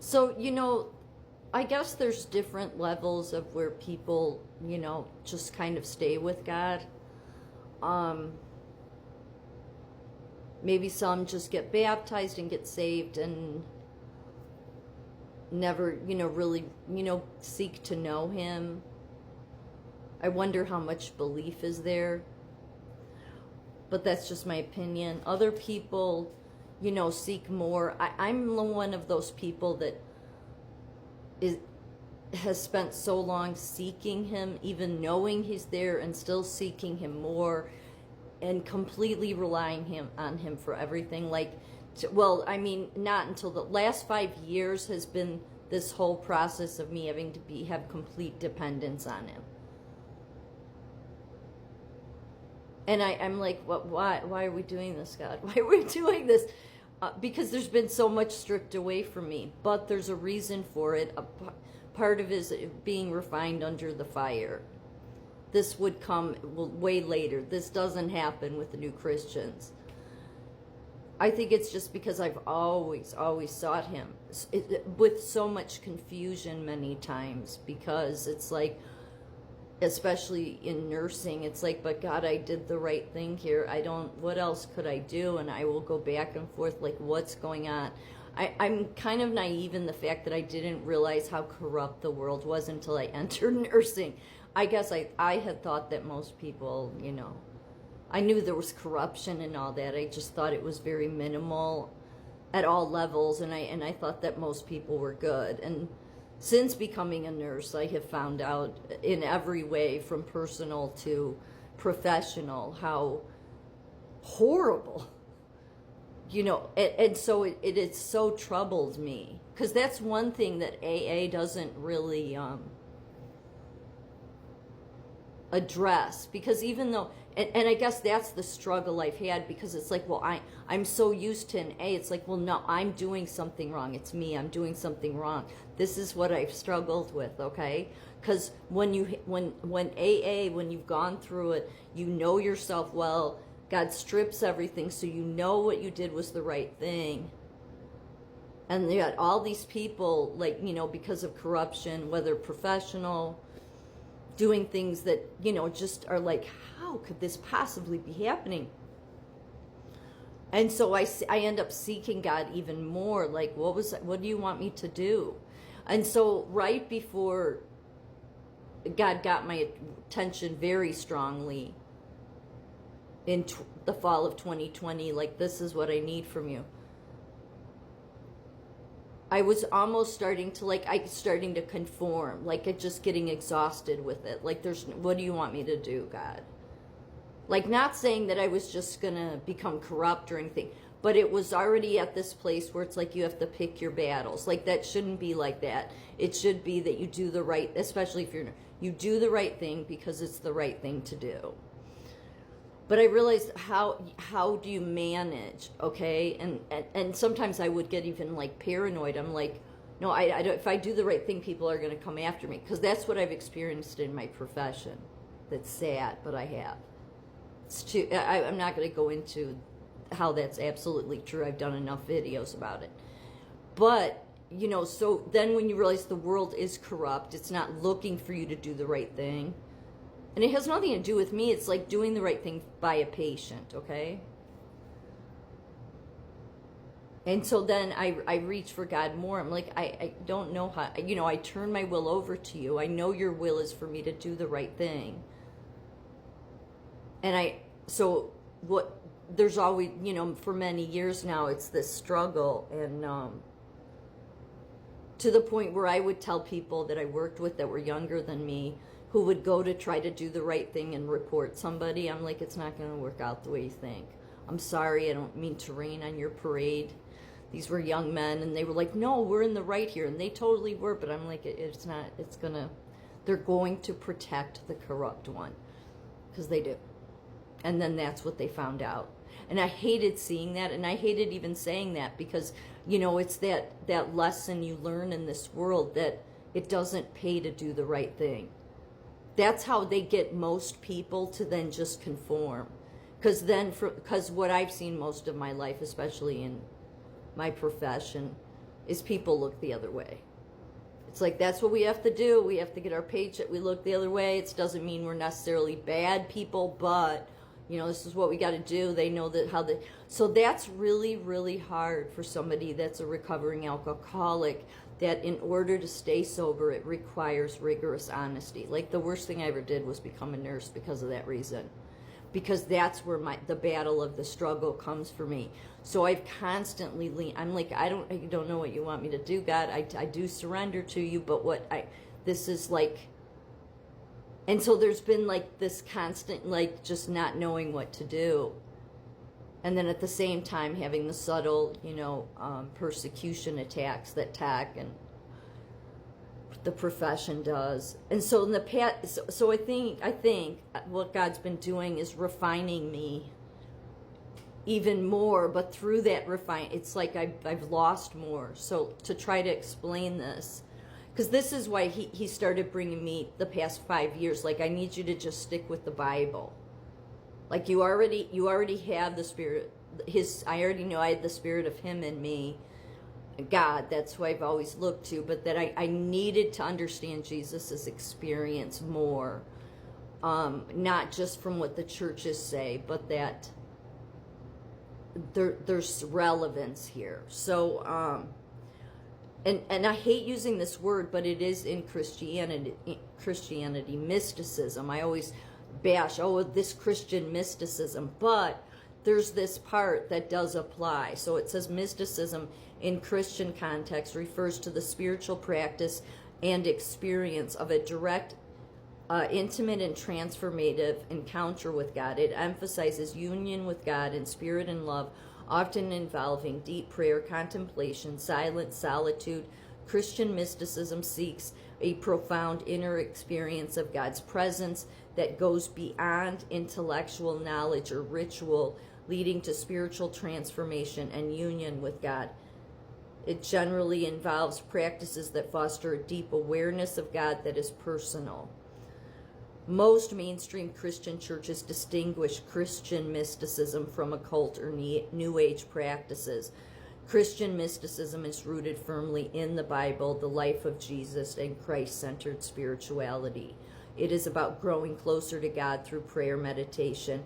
So, I guess there's different levels of where people, just kind of stay with God. Um, Maybe some just get baptized and get saved and never, really, seek to know Him. I wonder how much belief is there. But that's just my opinion. Other people, seek more. I'm one of those people that has spent so long seeking Him, even knowing He's there, and still seeking Him more, and completely relying on Him for everything. Not until the last 5 years has been this whole process of me having to have complete dependence on Him. And I'm like, what? Why are we doing this, God? Why are we doing this? Because there's been so much stripped away from me. But there's a reason for it. Part of it is being refined under the fire. This would come way later. This doesn't happen with the new Christians. I think it's just because I've always sought Him with so much confusion many times, because it's like, especially in nursing, it's like, but God, I did the right thing here. What else could I do? And I will go back and forth, like, what's going on? I'm kind of naive in the fact that I didn't realize how corrupt the world was until I entered nursing. I guess I had thought that most people, I knew there was corruption and all that. I just thought it was very minimal at all levels, and I thought that most people were good. And since becoming a nurse, I have found out in every way, from personal to professional, how horrible, and so it has so troubled me, because that's one thing that AA doesn't really address. Because even though, and I guess that's the struggle I've had, because it's like, well, I'm so used to an A, it's like, well, no, I'm doing something wrong. It's me, I'm doing something wrong. This is what I've struggled with, okay? Because when AA, when you've gone through it, you know yourself well. God strips everything, so you know what you did was the right thing. And yet all these people, like, because of corruption, whether professional, doing things that, just are like, how could this possibly be happening? And so I end up seeking God even more, like, what do you want me to do? And so right before God got my attention very strongly in the fall of 2020, like, this is what I need from you, I was almost starting to conform, like, just getting exhausted with it. Like, what do you want me to do, God? Like, not saying that I was just gonna become corrupt or anything, but it was already at this place where it's like you have to pick your battles. Like, that shouldn't be like that. It should be that you do the right, especially if you do the right thing because it's the right thing to do. But I realized how do you manage, okay? And sometimes I would get even, like, paranoid. I'm like, no, I don't, if I do the right thing, people are going to come after me, because that's what I've experienced in my profession. That's sad, but I have. I'm not going to go into how that's absolutely true. I've done enough videos about it. But, so then when you realize the world is corrupt, it's not looking for you to do the right thing. And it has nothing to do with me. It's like doing the right thing by a patient, okay? And so then I reach for God more. I'm like, I don't know how, I turn my will over to you. I know your will is for me to do the right thing. And there's always, for many years now, it's this struggle. And to the point where I would tell people that I worked with that were younger than me, who would go to try to do the right thing and report somebody, I'm like, it's not going to work out the way you think. I'm sorry, I don't mean to rain on your parade. These were young men, and they were like, no, we're in the right here. And they totally were, but I'm like, it's not, they're going to protect the corrupt one. Because they do. And then that's what they found out. And I hated seeing that, and I hated even saying that, because, it's that lesson you learn in this world, that it doesn't pay to do the right thing. That's how they get most people to then just conform. Because what I've seen most of my life, especially in my profession, is people look the other way. It's like, that's what we have to do. We have to get our paycheck. We look the other way. It doesn't mean we're necessarily bad people, but, you know, this is what we got to do. They know that so that's really, really hard for somebody that's a recovering alcoholic, that in order to stay sober, it requires rigorous honesty. Like, the worst thing I ever did was become a nurse because of that reason. Because that's where the battle of the struggle comes for me. So I've constantly I'm like, I don't know what you want me to do, God. I do surrender to you, but this is like, and so there's been like this constant, like, just not knowing what to do. And then at the same time having the subtle, you know, persecution attacks that TAC and the profession does. And so in the past, so I think what God's been doing is refining me even more, but through that it's like I've lost more. So to try to explain this, because this is why he started bringing me the past 5 years, like, I need you to just stick with the Bible. Like, you already have the Spirit, I already know I had the Spirit of him in me, God, that's who I've always looked to, but that I needed to understand Jesus's experience more, not just from what the churches say, but that there's relevance here. So, and I hate using this word, but it is in Christianity, mysticism. I always bash, this Christian mysticism, but there's this part that does apply. So it says mysticism in Christian context refers to the spiritual practice and experience of a direct, intimate and transformative encounter with God. It emphasizes union with God in spirit and love, often involving deep prayer, contemplation, silence, solitude. Christian mysticism seeks a profound inner experience of God's presence that goes beyond intellectual knowledge or ritual, leading to spiritual transformation and union with God. It generally involves practices that foster a deep awareness of God that is personal. Most mainstream Christian churches distinguish Christian mysticism from occult or New Age practices. Christian mysticism is rooted firmly in the Bible, the life of Jesus, and Christ-centered spirituality. It is about growing closer to God through prayer, meditation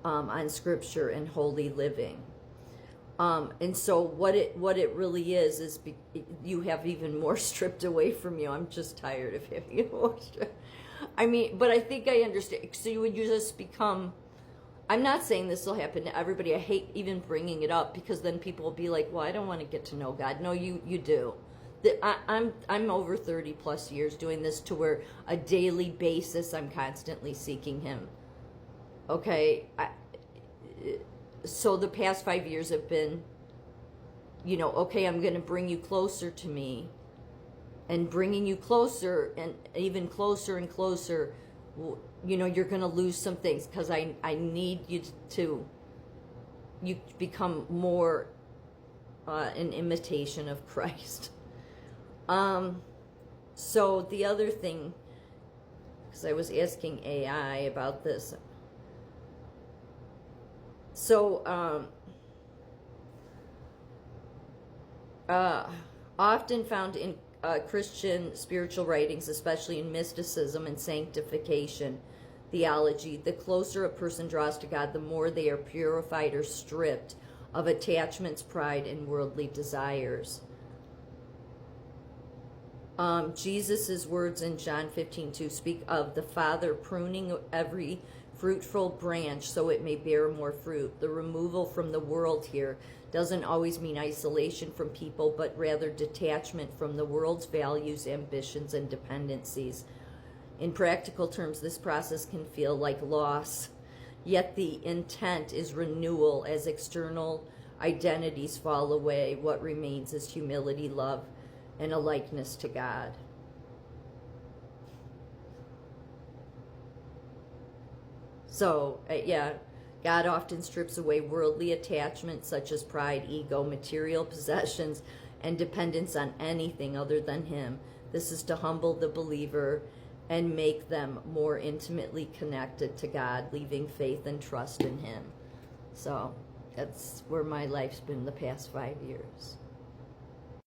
on Scripture, and holy living. And so what it really is you have even more stripped away from you. I'm just tired of having it more stripped. I mean, but I think I understand. So you would just become, I'm not saying this will happen to everybody. I hate even bringing it up, because then people will be like, well, I don't want to get to know God. No, you do. I'm over 30 plus years doing this, to where a daily basis I'm constantly seeking him. Okay? So the past 5 years have been, you know, okay, I'm going to bring you closer to me. And bringing you closer and even closer and closer, you know, you're going to lose some things, because I need you to become more an imitation of Christ. So the other thing, because I was asking AI about this. So, often found in Christian spiritual writings, especially in mysticism and sanctification theology, the closer a person draws to God, the more they are purified or stripped of attachments, pride, and worldly desires. Jesus' words in John 15:2 speak of the Father pruning every fruitful branch so it may bear more fruit. The removal from the world here doesn't always mean isolation from people, but rather detachment from the world's values, ambitions, and dependencies. In practical terms, this process can feel like loss, yet the intent is renewal. As external identities fall away, what remains is humility, love, and a likeness to God. So, yeah, God often strips away worldly attachments such as pride, ego, material possessions, and dependence on anything other than him. This is to humble the believer and make them more intimately connected to God, leaving faith and trust in him. So that's where my life's been the past 5 years.